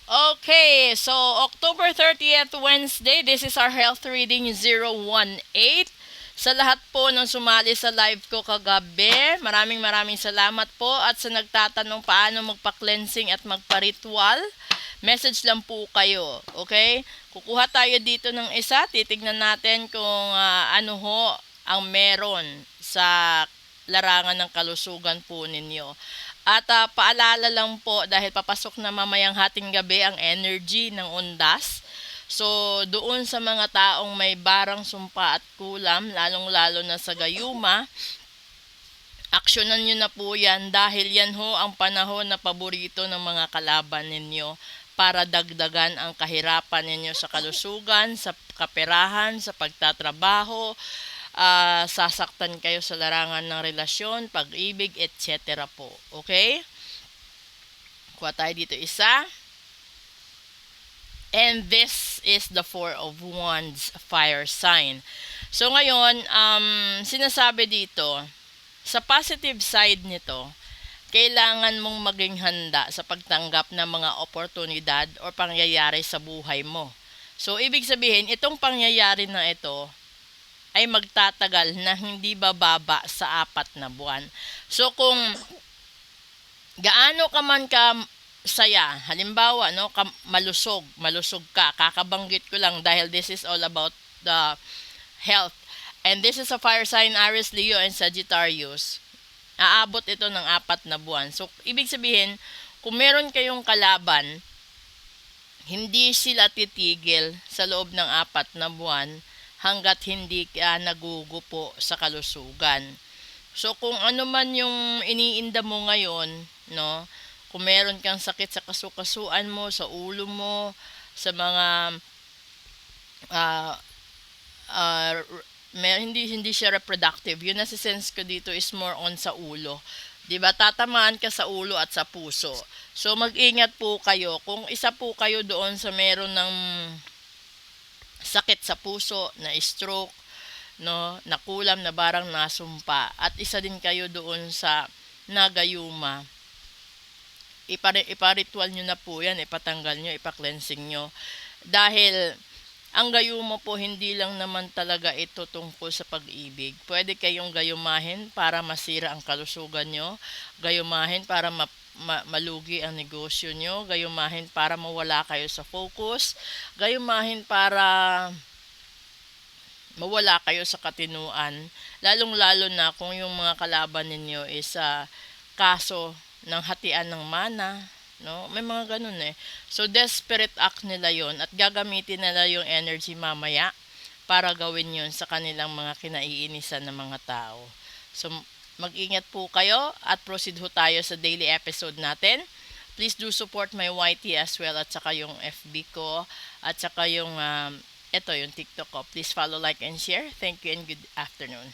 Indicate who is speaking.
Speaker 1: Okay, so October 30th, Wednesday, this is our health reading 018. Sa lahat po ng sumali sa live ko kagabi, maraming salamat po at sa nagtatanong paano magpa-cleansing at magpa-ritual, message lang po kayo, okay? Kukuha tayo dito ng isa, titignan natin kung ano ho ang meron sa larangan ng kalusugan po ninyo. At paalala lang po dahil papasok na mamayang hating gabi ang energy ng undas. So, doon sa mga taong may barang sumpa at kulam, lalong-lalo na sa gayuma, aksyonan nyo na po yan dahil yan ho ang panahon na paborito ng mga kalaban ninyo para dagdagan ang kahirapan ninyo sa kalusugan, sa kaperahan, sa pagtatrabaho, sasaktan kayo sa larangan ng relasyon, pag-ibig, etc. po. Okay? Kuha tayo dito isa. And this is the Four of Wands fire sign. So ngayon, sinasabi dito, sa positive side nito, kailangan mong maging handa sa pagtanggap ng mga oportunidad o pangyayari sa buhay mo. So, ibig sabihin, itong pangyayari na ito ay magtatagal na hindi bababa sa 4 na buwan. So, kung gaano ka man ka saya, halimbawa, no, malusog ka, kakabanggit ko lang dahil this is all about the health. And this is a fire sign, Aries, Leo, and Sagittarius. Aabot ito ng 4 na buwan. So, ibig sabihin, kung meron kayong kalaban, hindi sila titigil sa loob ng 4 na buwan hanggat hindi ka nagugupo sa kalusugan. So, kung ano man yung iniinda mo ngayon, no, kung meron kang sakit sa kasukasuan mo, sa ulo mo, sa mga hindi siya reproductive. Yun na sense ko dito is more on sa ulo. 'Di ba? Tatamaan ka sa ulo at sa puso. So mag-ingat po kayo. Kung isa po kayo doon sa meron ng sakit sa puso, na stroke, no, nakulam na barang nasumpa, at isa din kayo doon sa nagayuma, iparitual nyo na po yan, ipatanggal nyo, ipa-cleansing nyo. Dahil ang gayuma po hindi lang naman talaga ito tungkol sa pag-ibig. Pwede kayong gayumahin para masira ang kalusugan nyo, gayumahin para malugi ang negosyo nyo, gayumahin para mawala kayo sa focus, gayumahin para mawala kayo sa katinuan, lalong-lalo na kung yung mga kalaban ninyo is kaso ng hatian ng mana, no? May mga ganun eh. So, desperate act nila yon at gagamitin nila yung energy mamaya para gawin yon sa kanilang mga kinaiinisan ng mga tao. So, mag-ingat po kayo at proceed ho tayo sa daily episode natin. Please do support my YT as well at saka yung FB ko at saka yung ito yung TikTok ko. Please follow, like, and share. Thank you and good afternoon.